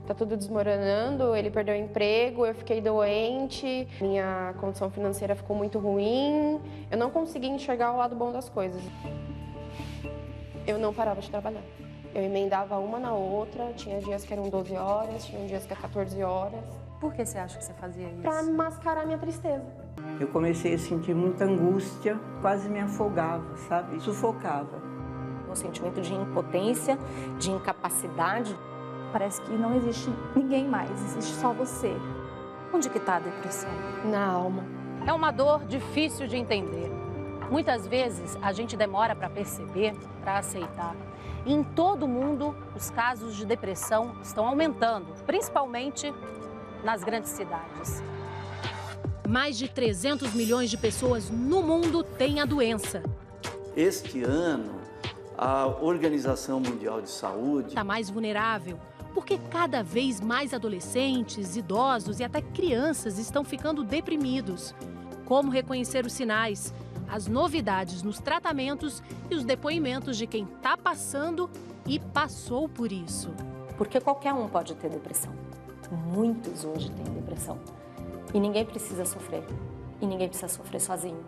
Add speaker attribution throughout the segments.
Speaker 1: Tá tudo desmoronando, ele perdeu o emprego, eu fiquei doente, minha condição financeira ficou muito ruim, eu não consegui enxergar o lado bom das coisas. Eu não parava de trabalhar. Eu emendava uma na outra, tinha dias que eram 12 horas, tinha dias que eram 14 horas.
Speaker 2: Por que você acha que você fazia isso?
Speaker 1: Pra mascarar a minha tristeza.
Speaker 3: Eu comecei a sentir muita angústia, quase me afogava, sabe? Sufocava.
Speaker 2: Um sentimento de impotência, de incapacidade.
Speaker 4: Parece que não existe ninguém mais, existe só você.
Speaker 2: Onde que está a depressão?
Speaker 1: Na alma.
Speaker 2: É uma dor difícil de entender. Muitas vezes a gente demora para perceber, para aceitar. E em todo o mundo, os casos de depressão estão aumentando, principalmente nas grandes cidades.
Speaker 5: Mais de 300 milhões de pessoas no mundo têm a doença.
Speaker 6: Este ano, a Organização Mundial de Saúde
Speaker 5: Está mais vulnerável, porque cada vez mais adolescentes, idosos e até crianças estão ficando deprimidos. Como reconhecer os sinais, as novidades nos tratamentos e os depoimentos de quem está passando e passou por isso.
Speaker 2: Porque qualquer um pode ter depressão. Muitos hoje têm depressão. E ninguém precisa sofrer. E ninguém precisa sofrer sozinho.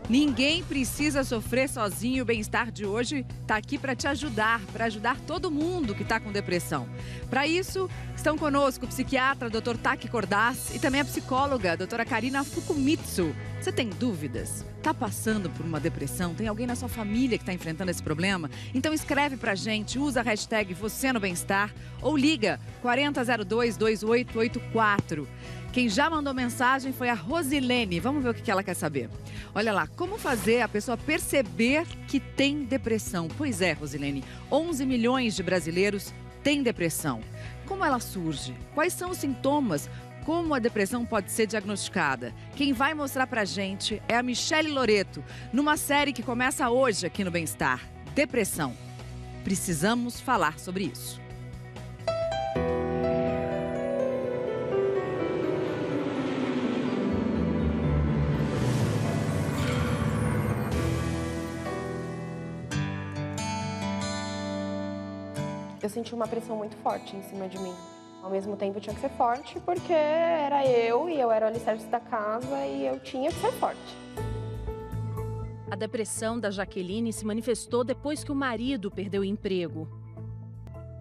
Speaker 7: Ninguém precisa sofrer sozinho. O Bem-Estar de hoje está aqui para te ajudar, para ajudar todo mundo que está com depressão. Para isso, estão conosco o psiquiatra, Dr. Taki Cordaz, e também a psicóloga, doutora Karina Fukumitsu. Você tem dúvidas? Está passando por uma depressão? Tem alguém na sua família que está enfrentando esse problema? Então escreve pra gente, usa a hashtag Você no Bem-Estar ou liga 4002-2884. Quem já mandou mensagem foi a Rosilene. Vamos ver o que ela quer saber. Olha lá, como fazer a pessoa perceber que tem depressão? Pois é, Rosilene, 11 milhões de brasileiros têm depressão. Como ela surge? Quais são os sintomas? Como a depressão pode ser diagnosticada? Quem vai mostrar pra gente é a Michele Loreto, numa série que começa hoje aqui no Bem-Estar. Depressão. Precisamos falar sobre isso.
Speaker 1: Eu senti uma pressão muito forte em cima de mim. Ao mesmo tempo, eu tinha que ser forte porque era eu e eu era o alicerce da casa e eu tinha que ser forte.
Speaker 5: A depressão da Jaqueline se manifestou depois que o marido perdeu o emprego.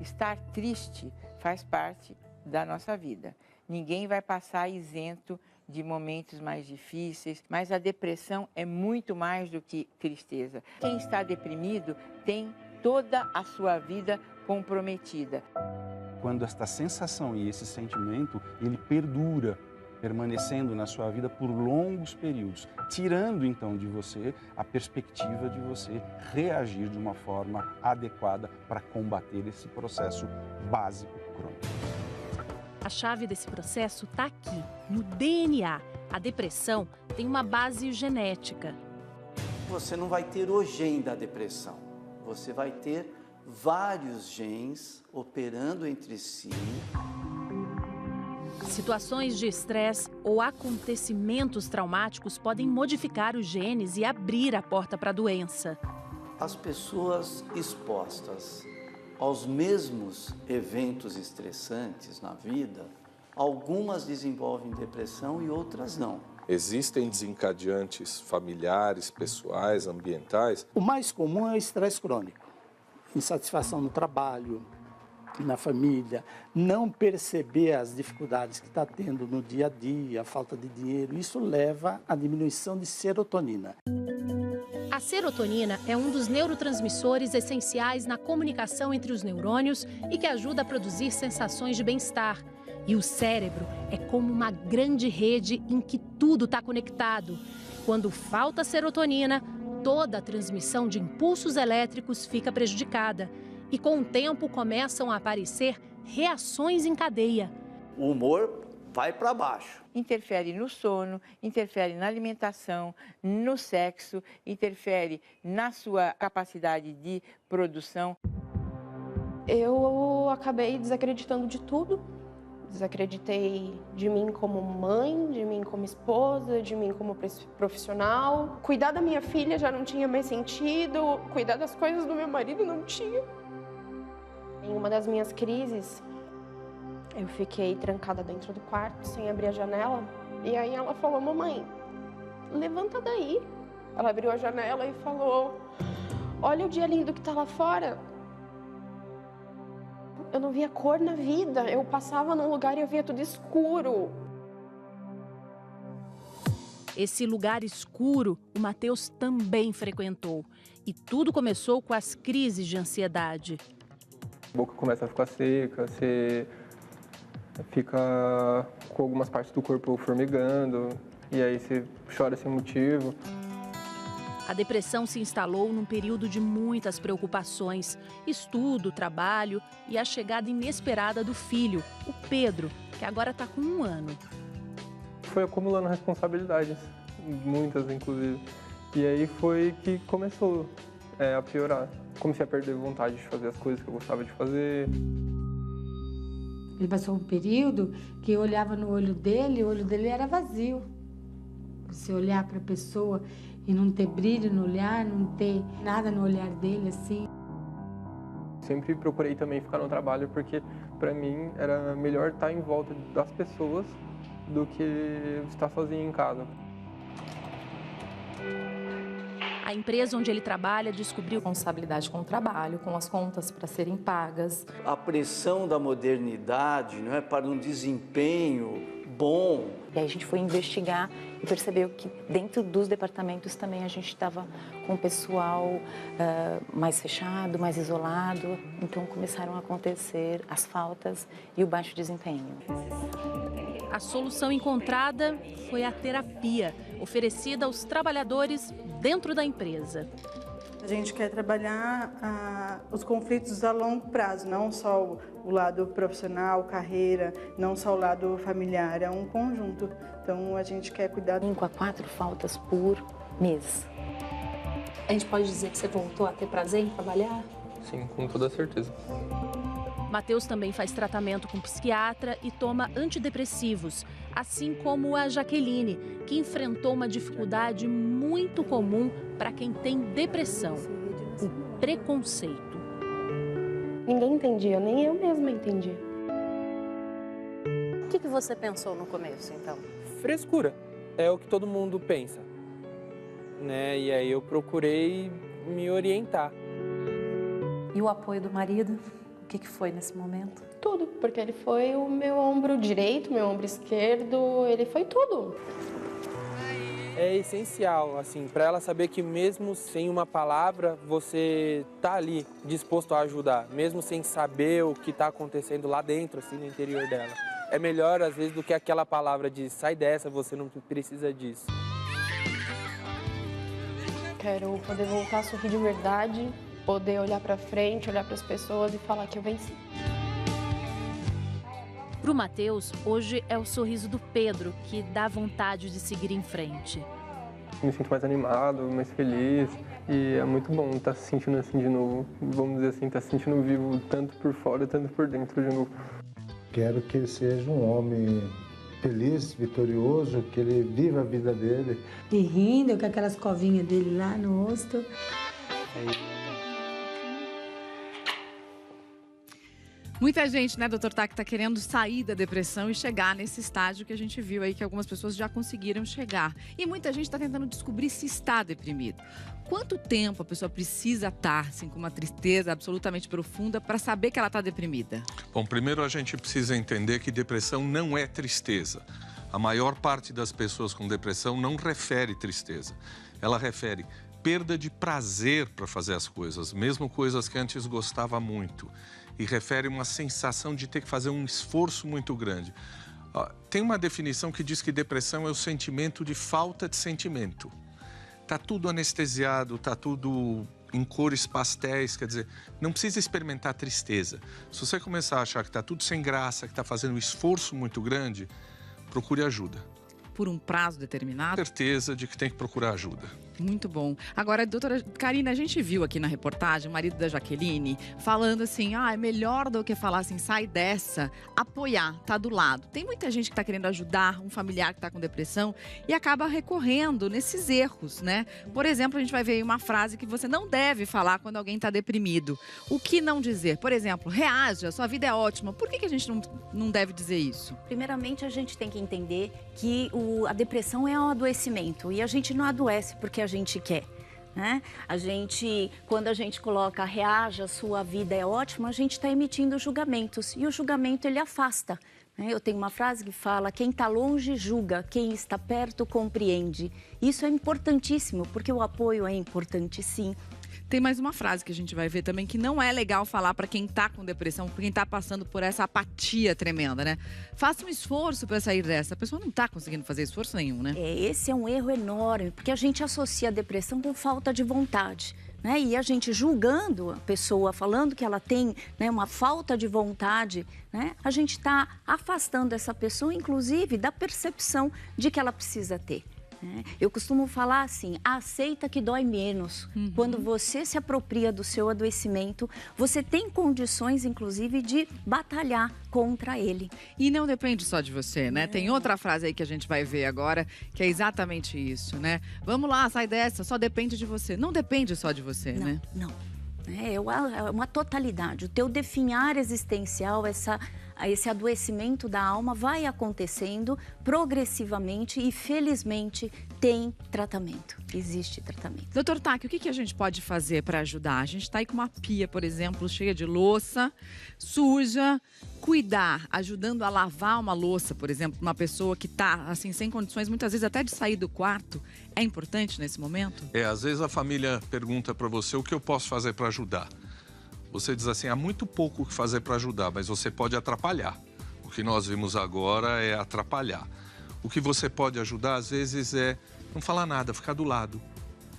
Speaker 8: Estar triste faz parte da nossa vida. Ninguém vai passar isento de momentos mais difíceis, mas a depressão é muito mais do que tristeza. Quem está deprimido tem toda a sua vida comprometida.
Speaker 9: Quando esta sensação e esse sentimento, ele perdura, permanecendo na sua vida por longos períodos, tirando então de você a perspectiva de você reagir de uma forma adequada para combater esse processo básico crônico.
Speaker 5: A chave desse processo está aqui, no DNA. A depressão tem uma base genética.
Speaker 6: você não vai ter o gene da depressão, você vai ter vários genes operando entre si.
Speaker 5: Situações de estresse ou acontecimentos traumáticos podem modificar os genes e abrir a porta para a doença.
Speaker 6: As pessoas expostas aos mesmos eventos estressantes na vida, algumas desenvolvem depressão e outras não.
Speaker 10: Existem desencadeantes familiares, pessoais, ambientais.
Speaker 11: O mais comum é o estresse crônico. Insatisfação no trabalho, na família, não perceber as dificuldades que está tendo no dia a dia, a falta de dinheiro, isso leva à diminuição de serotonina.
Speaker 5: A serotonina é um dos neurotransmissores essenciais na comunicação entre os neurônios e que ajuda a produzir sensações de bem-estar. E o cérebro é como uma grande rede em que tudo está conectado. Quando falta serotonina, toda a transmissão de impulsos elétricos fica prejudicada. E com o tempo começam a aparecer reações em cadeia.
Speaker 6: O humor vai para baixo.
Speaker 8: Interfere no sono, interfere na alimentação, no sexo, interfere na sua capacidade de produção.
Speaker 1: Eu acabei desacreditando de tudo. Desacreditei de mim como mãe, de mim como esposa, de mim como profissional. Cuidar da minha filha já não tinha mais sentido, cuidar das coisas do meu marido não tinha. Em uma das minhas crises, eu fiquei trancada dentro do quarto, sem abrir a janela. E aí ela falou, mamãe, levanta daí. Ela abriu a janela e falou, olha o dia lindo que tá lá fora. Eu não via cor na vida, eu passava num lugar e eu via tudo escuro.
Speaker 5: Esse lugar escuro o Matheus também frequentou. E tudo começou com as crises de ansiedade.
Speaker 12: A boca começa a ficar seca, você fica com algumas partes do corpo formigando, e aí você chora sem motivo.
Speaker 5: A depressão se instalou num período de muitas preocupações, estudo, trabalho e a chegada inesperada do filho, o Pedro, que agora está com 1 ano.
Speaker 12: Foi acumulando responsabilidades, muitas inclusive, e aí foi que começou a piorar. Comecei a perder vontade de fazer as coisas que eu gostava de fazer.
Speaker 13: Ele passou um período que eu olhava no olho dele, o olho dele era vazio. Você olhar para a pessoa e não ter brilho no olhar, não ter nada no olhar dele, assim.
Speaker 12: Sempre procurei também ficar no trabalho porque, para mim, era melhor estar em volta das pessoas do que estar sozinho em casa.
Speaker 5: A empresa onde ele trabalha descobriu
Speaker 14: responsabilidade com o trabalho, com as contas para serem pagas.
Speaker 6: A pressão da modernidade, não é, para um desempenho bom.
Speaker 15: E aí a gente foi investigar e percebeu que dentro dos departamentos também a gente estava com o pessoal mais fechado, mais isolado. Então começaram a acontecer as faltas e o baixo desempenho.
Speaker 5: A solução encontrada foi a terapia, oferecida aos trabalhadores dentro da empresa.
Speaker 16: A gente quer trabalhar os conflitos a longo prazo, não só o lado profissional, carreira, não só o lado familiar, é um conjunto. Então a gente quer cuidar.
Speaker 15: 5 a 4 faltas por mês.
Speaker 14: A gente pode dizer que você voltou a ter prazer em trabalhar?
Speaker 12: Sim, com toda certeza.
Speaker 5: Matheus também faz tratamento com psiquiatra e toma antidepressivos, assim como a Jaqueline, que enfrentou uma dificuldade muito comum para quem tem depressão, o preconceito.
Speaker 1: Ninguém entendia, nem eu mesma entendia.
Speaker 2: O que você pensou no começo, então?
Speaker 12: Frescura, é o que todo mundo pensa, né? E aí eu procurei me orientar.
Speaker 14: E o apoio do marido? O que foi nesse momento?
Speaker 1: Tudo, porque ele foi o meu ombro direito, meu ombro esquerdo, ele foi tudo.
Speaker 12: É essencial, assim, para ela saber que mesmo sem uma palavra, você tá ali disposto a ajudar, mesmo sem saber o que tá acontecendo lá dentro, assim, no interior dela. É melhor, às vezes, do que aquela palavra de sai dessa, você não precisa disso.
Speaker 1: Quero poder voltar a sorrir de verdade, poder olhar para frente, olhar para as pessoas e falar que eu venci.
Speaker 5: Para o Matheus, hoje é o sorriso do Pedro que dá vontade de seguir em frente.
Speaker 12: Me sinto mais animado, mais feliz e é muito bom estar se sentindo assim de novo. Vamos dizer assim, estar se sentindo vivo tanto por fora, tanto por dentro de novo.
Speaker 17: Quero que ele seja um homem feliz, vitorioso, que ele viva a vida dele.
Speaker 13: E rindo com aquelas covinhas dele lá no rosto.
Speaker 7: Muita gente, né, doutor Tac, está querendo sair da depressão e chegar nesse estágio que a gente viu aí que algumas pessoas já conseguiram chegar. E muita gente está tentando descobrir se está deprimido. Quanto tempo a pessoa precisa estar assim, com uma tristeza absolutamente profunda para saber que ela está deprimida?
Speaker 18: Bom, primeiro a gente precisa entender que depressão não é tristeza. A maior parte das pessoas com depressão não refere tristeza. Ela refere perda de prazer para fazer as coisas, mesmo coisas que antes gostava muito. E refere uma sensação de ter que fazer um esforço muito grande. Tem uma definição que diz que depressão é o sentimento de falta de sentimento. Tá tudo anestesiado, tá tudo em cores pastéis, quer dizer, não precisa experimentar tristeza. Se você começar a achar que tá tudo sem graça, que tá fazendo um esforço muito grande, procure ajuda.
Speaker 7: por um prazo determinado?
Speaker 18: Certeza de que tem que procurar ajuda.
Speaker 7: Muito bom. Agora, doutora Karina, a gente viu aqui na reportagem o marido da Jaqueline falando assim, é melhor do que falar assim, sai dessa, apoiar, tá do lado. Tem muita gente que tá querendo ajudar um familiar que tá com depressão e acaba recorrendo nesses erros, né? Por exemplo, a gente vai ver aí uma frase que você não deve falar quando alguém tá deprimido. O que não dizer? Por exemplo, reaja, sua vida é ótima. Por que a gente não deve dizer isso?
Speaker 19: Primeiramente, a gente tem que entender que a depressão é um adoecimento e a gente não adoece porque a gente quer, né? Quando a gente coloca reaja, sua vida é ótima, a gente está emitindo julgamentos e o julgamento ele afasta, né? Eu tenho uma frase que fala, quem está longe julga, quem está perto compreende. Isso é importantíssimo, porque o apoio é importante sim.
Speaker 7: Tem mais uma frase que a gente vai ver também que não é legal falar para quem tá com depressão, para quem tá passando por essa apatia tremenda, né? Faça um esforço para sair dessa. A pessoa não tá conseguindo fazer esforço nenhum, né?
Speaker 19: Esse é um erro enorme, porque a gente associa a depressão com falta de vontade, né? E a gente julgando a pessoa, falando que ela tem, né, uma falta de vontade, né? A gente está afastando essa pessoa, inclusive, da percepção de que ela precisa ter. Eu costumo falar assim, aceita que dói menos. Quando você se apropria do seu adoecimento, você tem condições, inclusive, de batalhar contra ele.
Speaker 7: E não depende só de você, né? Tem outra frase aí que a gente vai ver agora, que é exatamente isso, né? Vamos lá, sai dessa, só depende de você. Não depende só de você, né?
Speaker 19: Não. É uma totalidade. O teu definhar existencial, esse adoecimento da alma vai acontecendo progressivamente e, felizmente, tem tratamento. Existe tratamento.
Speaker 7: Doutor Taki, o que a gente pode fazer para ajudar? A gente está aí com uma pia, por exemplo, cheia de louça, suja. Cuidar, ajudando a lavar uma louça, por exemplo, uma pessoa que está assim, sem condições, muitas vezes até de sair do quarto, é importante nesse momento?
Speaker 18: Às vezes a família pergunta para você o que eu posso fazer para ajudar. Você diz assim, há muito pouco o que fazer para ajudar, mas você pode atrapalhar. O que nós vimos agora é atrapalhar. O que você pode ajudar, às vezes, é não falar nada, ficar do lado.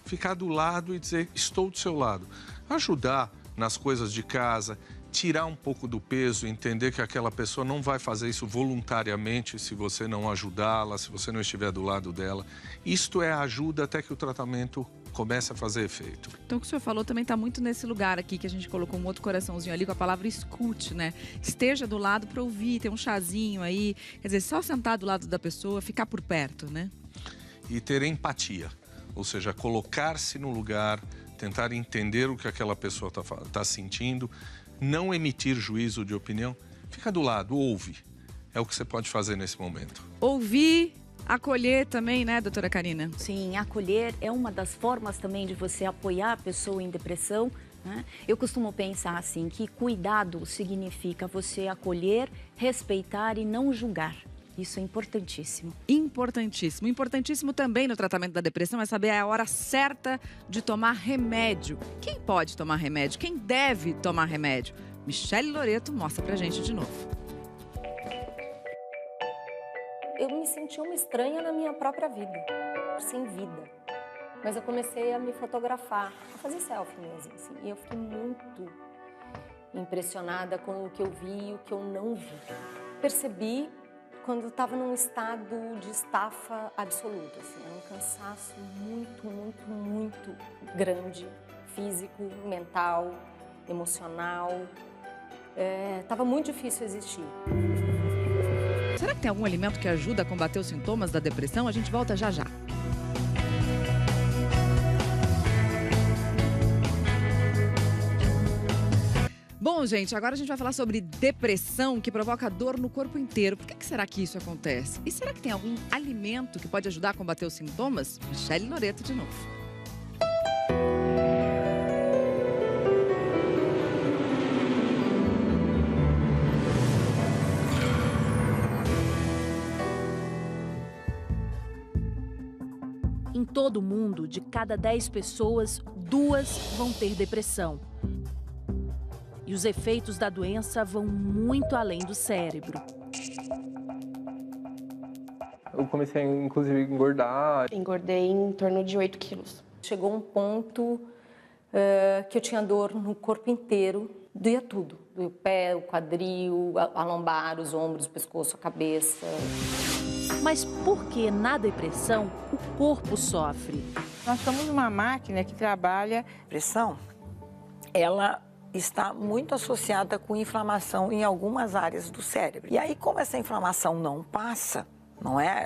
Speaker 18: Ficar do lado e dizer, estou do seu lado. Ajudar nas coisas de casa, tirar um pouco do peso, entender que aquela pessoa não vai fazer isso voluntariamente se você não ajudá-la, se você não estiver do lado dela. Isto é ajuda até que o tratamento comece a fazer efeito.
Speaker 7: Então o que o senhor falou também está muito nesse lugar aqui, que a gente colocou um outro coraçãozinho ali com a palavra escute, né? Esteja do lado para ouvir, tem um chazinho aí. Quer dizer, só sentar do lado da pessoa, ficar por perto, né?
Speaker 18: E ter empatia, ou seja, colocar-se no lugar, tentar entender o que aquela pessoa está sentindo, não emitir juízo de opinião, fica do lado, ouve. É o que você pode fazer nesse momento.
Speaker 7: Ouvir, acolher também, né, doutora Karina?
Speaker 19: Sim, acolher é uma das formas também de você apoiar a pessoa em depressão, né? Eu costumo pensar assim, que cuidado significa você acolher, respeitar e não julgar. Isso é importantíssimo.
Speaker 7: Importantíssimo. Importantíssimo também no tratamento da depressão é saber a hora certa de tomar remédio. Quem pode tomar remédio? Quem deve tomar remédio? Michele Loreto mostra pra gente de novo.
Speaker 20: Eu me senti uma estranha na minha própria vida, sem vida. Mas eu comecei a me fotografar, a fazer selfie mesmo, assim. E eu fiquei muito impressionada com o que eu vi e o que eu não vi. Percebi quando eu estava num estado de estafa absoluta, assim, era um cansaço muito grande, físico, mental, emocional. Estava muito difícil existir.
Speaker 7: Será que tem algum alimento que ajuda a combater os sintomas da depressão? A gente volta já já. Bom, gente, agora a gente vai falar sobre depressão que provoca dor no corpo inteiro. Por que será que isso acontece? E será que tem algum alimento que pode ajudar a combater os sintomas? Michele Loreto de novo.
Speaker 5: Em todo o mundo, de cada 10 pessoas, 2 vão ter depressão. E os efeitos da doença vão muito além do cérebro.
Speaker 12: Eu comecei, inclusive, a engordar.
Speaker 1: Engordei em torno de 8 quilos.
Speaker 20: Chegou um ponto que eu tinha dor no corpo inteiro. doía tudo. Doía o pé, o quadril, a lombar, os ombros, o pescoço, a cabeça.
Speaker 2: Mas por que na depressão o corpo sofre?
Speaker 8: Nós somos uma máquina que trabalha.
Speaker 21: Depressão, ela está muito associada com inflamação em algumas áreas do cérebro. E aí, como essa inflamação não passa, não é?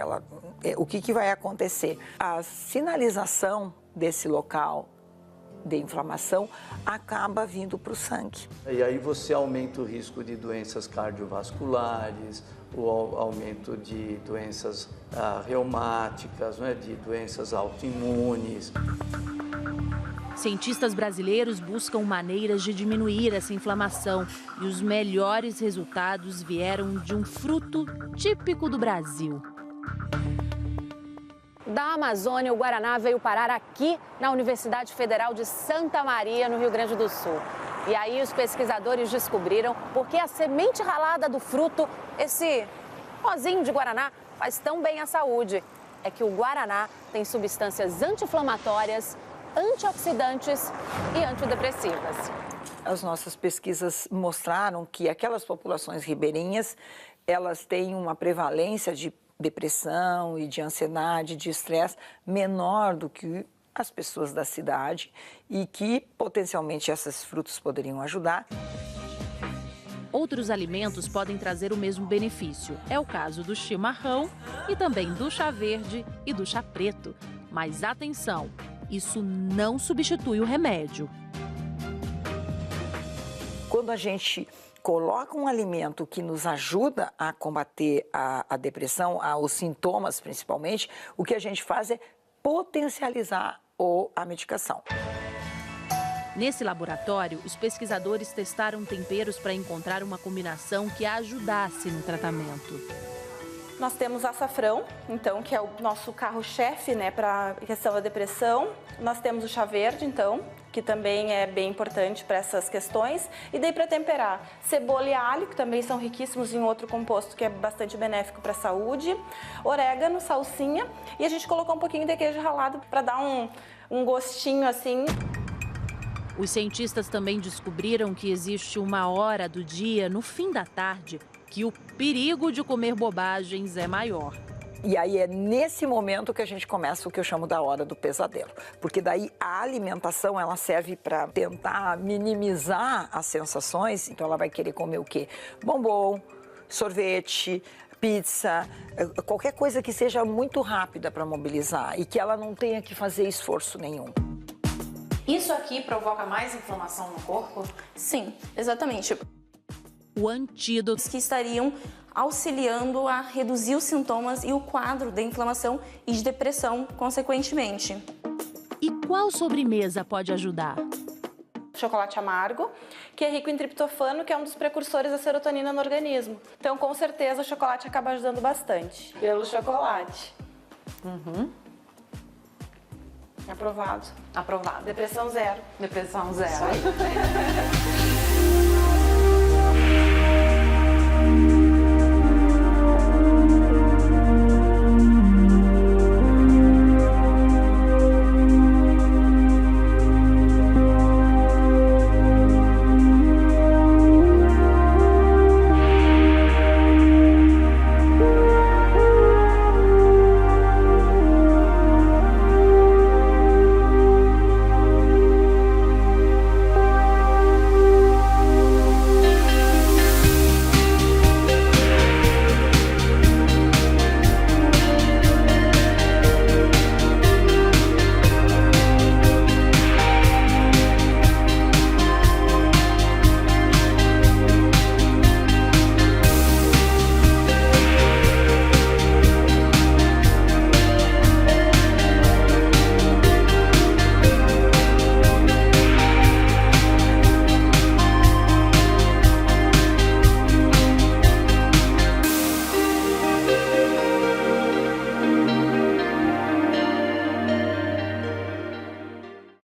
Speaker 21: O que vai acontecer? A sinalização desse local de inflamação acaba vindo para o sangue.
Speaker 6: E aí você aumenta o risco de doenças cardiovasculares, o aumento de doenças reumáticas, né, de doenças autoimunes.
Speaker 2: Cientistas brasileiros buscam maneiras de diminuir essa inflamação e os melhores resultados vieram de um fruto típico do Brasil.
Speaker 22: Da Amazônia, o guaraná veio parar aqui na Universidade Federal de Santa Maria, no Rio Grande do Sul. E aí os pesquisadores descobriram por que a semente ralada do fruto, esse pozinho de guaraná, faz tão bem à saúde. É que o guaraná tem substâncias anti-inflamatórias, antioxidantes e antidepressivas.
Speaker 21: As nossas pesquisas mostraram que aquelas populações ribeirinhas, elas têm uma prevalência de depressão e de ansiedade, de estresse menor do que as pessoas da cidade e que potencialmente esses frutos poderiam ajudar.
Speaker 2: Outros alimentos podem trazer o mesmo benefício. É o caso do chimarrão e também do chá verde e do chá preto. Mas atenção, isso não substitui o remédio.
Speaker 21: Quando a gente coloca um alimento que nos ajuda a combater a depressão, os sintomas principalmente, o que a gente faz é potencializar a medicação.
Speaker 2: Nesse laboratório, os pesquisadores testaram temperos para encontrar uma combinação que ajudasse no tratamento.
Speaker 4: Nós temos açafrão, então, que é o nosso carro-chefe, né, para a questão da depressão. Nós temos o chá verde, então, que também é bem importante para essas questões. E daí para temperar, cebola e alho, que também são riquíssimos em outro composto que é bastante benéfico para a saúde. Orégano, salsinha e a gente colocou um pouquinho de queijo ralado para dar um gostinho assim.
Speaker 2: Os cientistas também descobriram que existe uma hora do dia, no fim da tarde, que o perigo de comer bobagens é maior.
Speaker 21: E aí é nesse momento que a gente começa o que eu chamo da hora do pesadelo. Porque daí a alimentação, ela serve para tentar minimizar as sensações. Então ela vai querer comer o quê? Bombom, sorvete, pizza, qualquer coisa que seja muito rápida para mobilizar e que ela não tenha que fazer esforço nenhum.
Speaker 14: Isso aqui provoca mais inflamação no corpo?
Speaker 4: Sim, exatamente.
Speaker 2: O antídoto
Speaker 4: que estariam auxiliando a reduzir os sintomas e o quadro de inflamação e de depressão, consequentemente.
Speaker 2: E qual sobremesa pode ajudar?
Speaker 4: Chocolate amargo, que é rico em triptofano, que é um dos precursores da serotonina no organismo. Então, com certeza, o chocolate acaba ajudando bastante. Pelo chocolate. Aprovado.
Speaker 14: Aprovado.
Speaker 4: Depressão zero.
Speaker 14: Depressão zero.